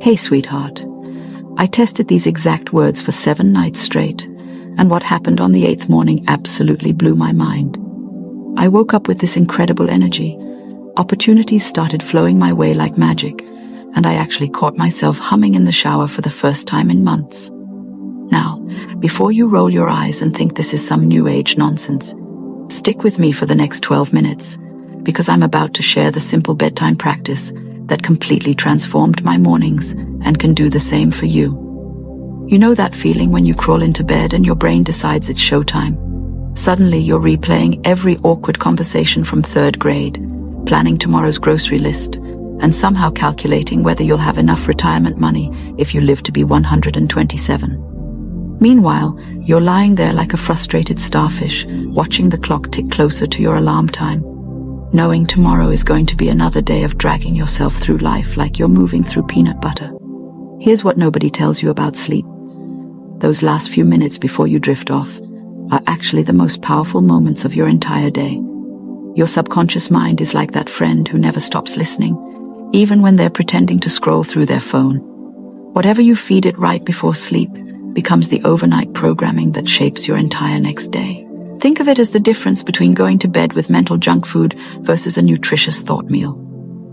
Hey, sweetheart. I tested these exact words for 7 nights straight, and what happened on the 8th morning absolutely blew my mind. I woke up with this incredible energy. Opportunities started flowing my way like magic, and I actually caught myself humming in the shower for the first time in months. Now, before you roll your eyes and think this is some new age nonsense, stick with me for the next 12 minutes, because I'm about to share the simple bedtime practice that completely transformed my mornings and can do the same for you. You know that feeling when you crawl into bed and your brain decides it's showtime? Suddenly you're replaying every awkward conversation from 3rd grade, planning tomorrow's grocery list, and somehow calculating whether you'll have enough retirement money if you live to be 127. Meanwhile, you're lying there like a frustrated starfish, watching the clock tick closer to your alarm time, knowing tomorrow is going to be another day of dragging yourself through life like you're moving through peanut butter. Here's what nobody tells you about sleep. Those last few minutes before you drift off are actually the most powerful moments of your entire day. Your subconscious mind is like that friend who never stops listening, even when they're pretending to scroll through their phone. Whatever you feed it right before sleep becomes the overnight programming that shapes your entire next day. Think of it as the difference between going to bed with mental junk food versus a nutritious thought meal.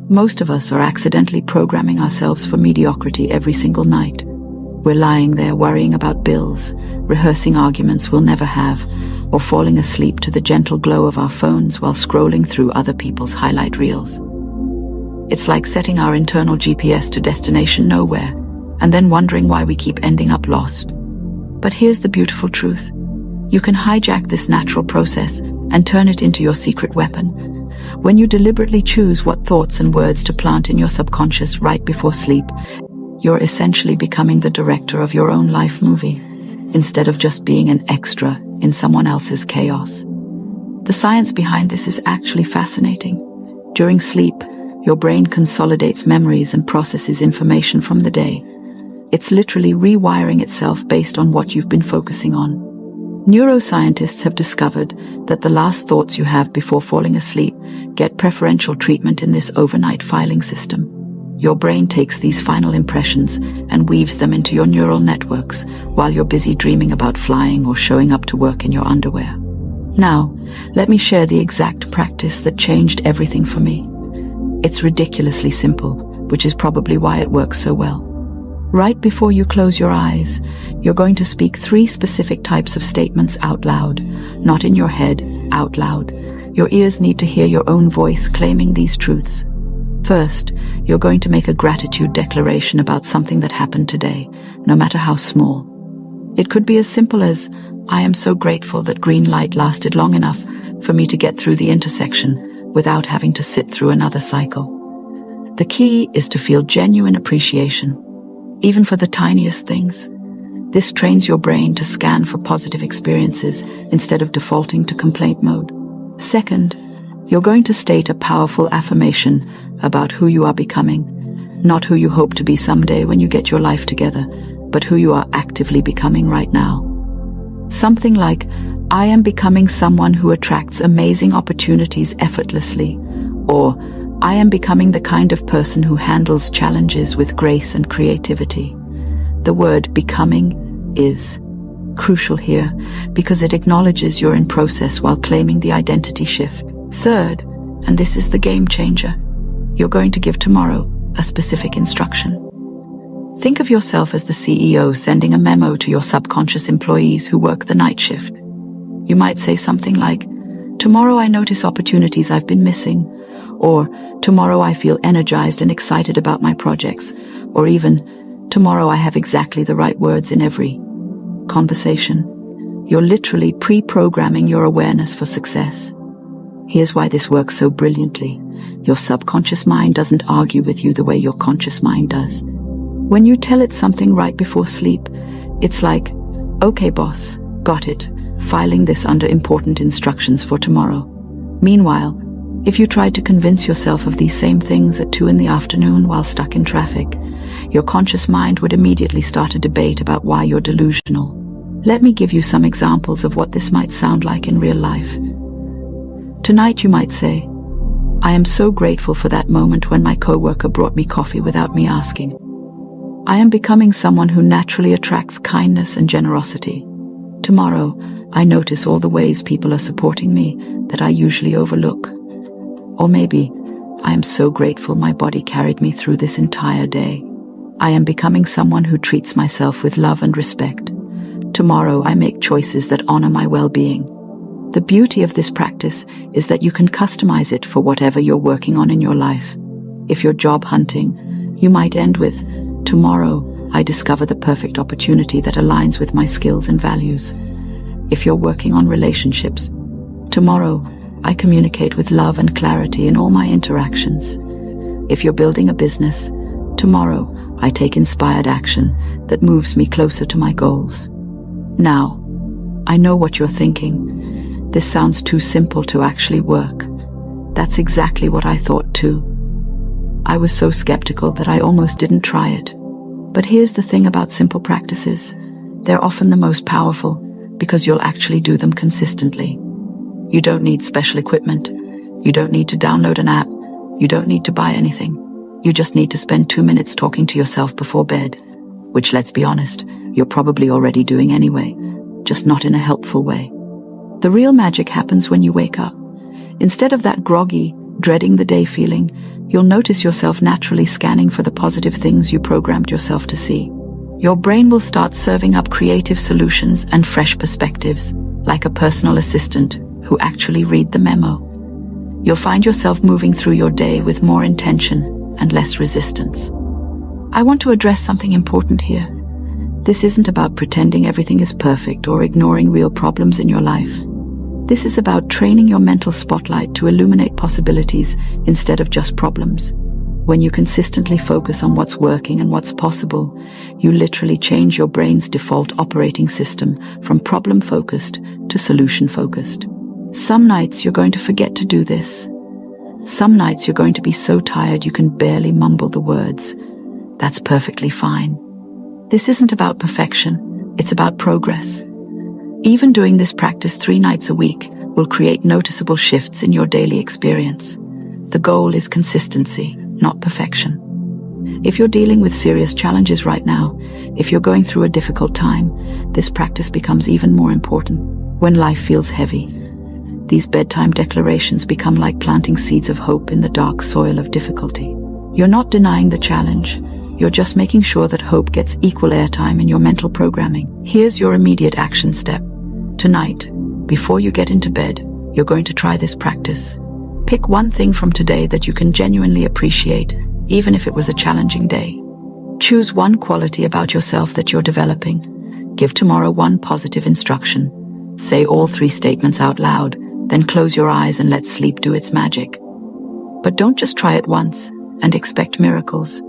Most of us are accidentally programming ourselves for mediocrity every single night. We're lying there worrying about bills, rehearsing arguments we'll never have, or falling asleep to the gentle glow of our phones while scrolling through other people's highlight reels. It's like setting our internal GPS to destination nowhere, and then wondering why we keep ending up lost. But here's the beautiful truth. You can hijack this natural process and turn it into your secret weapon. When you deliberately choose what thoughts and words to plant in your subconscious right before sleep, you're essentially becoming the director of your own life movie, instead of just being an extra in someone else's chaos. The science behind this is actually fascinating. During sleep, your brain consolidates memories and processes information from the day. It's literally rewiring itself based on what you've been focusing on. Neuroscientists have discovered that the last thoughts you have before falling asleep get preferential treatment in this overnight filing system. Your brain takes these final impressions and weaves them into your neural networks while you're busy dreaming about flying or showing up to work in your underwear. Now, let me share the exact practice that changed everything for me. It's ridiculously simple, which is probably why it works so well. Right before you close your eyes, you're going to speak 3 specific types of statements out loud, not in your head, out loud. Your ears need to hear your own voice claiming these truths. First, you're going to make a gratitude declaration about something that happened today, no matter how small. It could be as simple as, I am so grateful that green light lasted long enough for me to get through the intersection without having to sit through another cycle. The key is to feel genuine appreciation, even for the tiniest things. This trains your brain to scan for positive experiences instead of defaulting to complaint mode. Second, you're going to state a powerful affirmation about who you are becoming, not who you hope to be someday when you get your life together, but who you are actively becoming right now. Something like, I am becoming someone who attracts amazing opportunities effortlessly, or I am becoming the kind of person who handles challenges with grace and creativity. The word becoming is crucial here because it acknowledges you're in process while claiming the identity shift. Third, and this is the game changer, you're going to give tomorrow a specific instruction. Think of yourself as the CEO sending a memo to your subconscious employees who work the night shift. You might say something like, tomorrow I notice opportunities I've been missing, or tomorrow I feel energized and excited about my projects, or even, tomorrow I have exactly the right words in every conversation. You're literally pre-programming your awareness for success. Here's why this works so brilliantly. Your subconscious mind doesn't argue with you the way your conscious mind does. When you tell it something right before sleep, it's like, okay boss, got it, filing this under important instructions for tomorrow. Meanwhile, if you tried to convince yourself of these same things at 2 p.m. while stuck in traffic, your conscious mind would immediately start a debate about why you're delusional. Let me give you some examples of what this might sound like in real life. Tonight you might say, I am so grateful for that moment when my coworker brought me coffee without me asking. I am becoming someone who naturally attracts kindness and generosity. Tomorrow, I notice all the ways people are supporting me that I usually overlook. Or maybe, I am so grateful my body carried me through this entire day. I am becoming someone who treats myself with love and respect. Tomorrow, I make choices that honor my well-being. The beauty of this practice is that you can customize it for whatever you're working on in your life. If you're job hunting, you might end with, "Tomorrow, I discover the perfect opportunity that aligns with my skills and values." If you're working on relationships, "Tomorrow, I communicate with love and clarity in all my interactions." If you're building a business, "Tomorrow, I take inspired action that moves me closer to my goals." Now, I know what you're thinking. This sounds too simple to actually work. That's exactly what I thought too. I was so skeptical that I almost didn't try it. But here's the thing about simple practices. They're often the most powerful because you'll actually do them consistently. You don't need special equipment. You don't need to download an app. You don't need to buy anything. You just need to spend 2 minutes talking to yourself before bed, which, let's be honest, you're probably already doing anyway, just not in a helpful way. The real magic happens when you wake up. Instead of that groggy, dreading the day feeling, you'll notice yourself naturally scanning for the positive things you programmed yourself to see. Your brain will start serving up creative solutions and fresh perspectives, like a personal assistant who actually read the memo. You'll find yourself moving through your day with more intention and less resistance. I want to address something important here. This isn't about pretending everything is perfect or ignoring real problems in your life. This is about training your mental spotlight to illuminate possibilities instead of just problems. When you consistently focus on what's working and what's possible, you literally change your brain's default operating system from problem-focused to solution-focused. Some nights you're going to forget to do this. Some nights you're going to be so tired you can barely mumble the words. That's perfectly fine. This isn't about perfection, it's about progress. Even doing this practice 3 nights a week will create noticeable shifts in your daily experience. The goal is consistency, not perfection. If you're dealing with serious challenges right now, if you're going through a difficult time, this practice becomes even more important. When life feels heavy, these bedtime declarations become like planting seeds of hope in the dark soil of difficulty. You're not denying the challenge. You're just making sure that hope gets equal airtime in your mental programming. Here's your immediate action step. Tonight, before you get into bed, you're going to try this practice. Pick one thing from today that you can genuinely appreciate, even if it was a challenging day. Choose one quality about yourself that you're developing. Give tomorrow one positive instruction. Say all 3 statements out loud, then close your eyes and let sleep do its magic. But don't just try it once and expect miracles.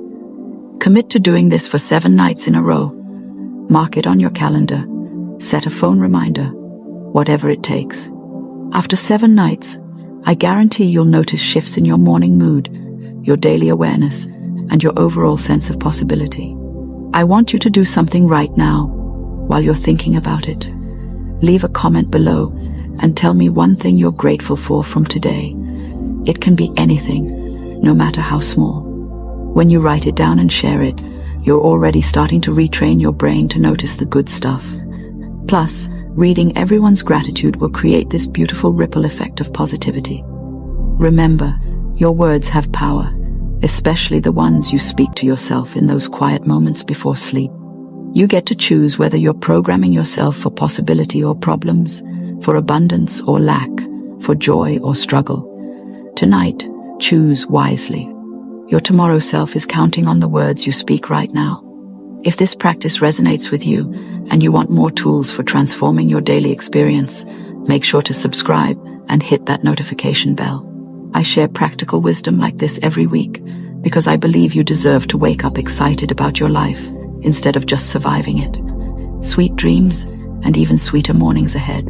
Commit to doing this for 7 nights in a row. Mark it on your calendar. Set a phone reminder. Whatever it takes. After 7 nights, I guarantee you'll notice shifts in your morning mood, your daily awareness, and your overall sense of possibility. I want you to do something right now while you're thinking about it. Leave a comment below and tell me one thing you're grateful for from today. It can be anything, no matter how small. When you write it down and share it, you're already starting to retrain your brain to notice the good stuff. Plus, reading everyone's gratitude will create this beautiful ripple effect of positivity. Remember, your words have power, especially the ones you speak to yourself in those quiet moments before sleep. You get to choose whether you're programming yourself for possibility or problems, for abundance or lack, for joy or struggle. Tonight, choose wisely. Your tomorrow self is counting on the words you speak right now. If this practice resonates with you and you want more tools for transforming your daily experience, make sure to subscribe and hit that notification bell. I share practical wisdom like this every week because I believe you deserve to wake up excited about your life instead of just surviving it. Sweet dreams and even sweeter mornings ahead.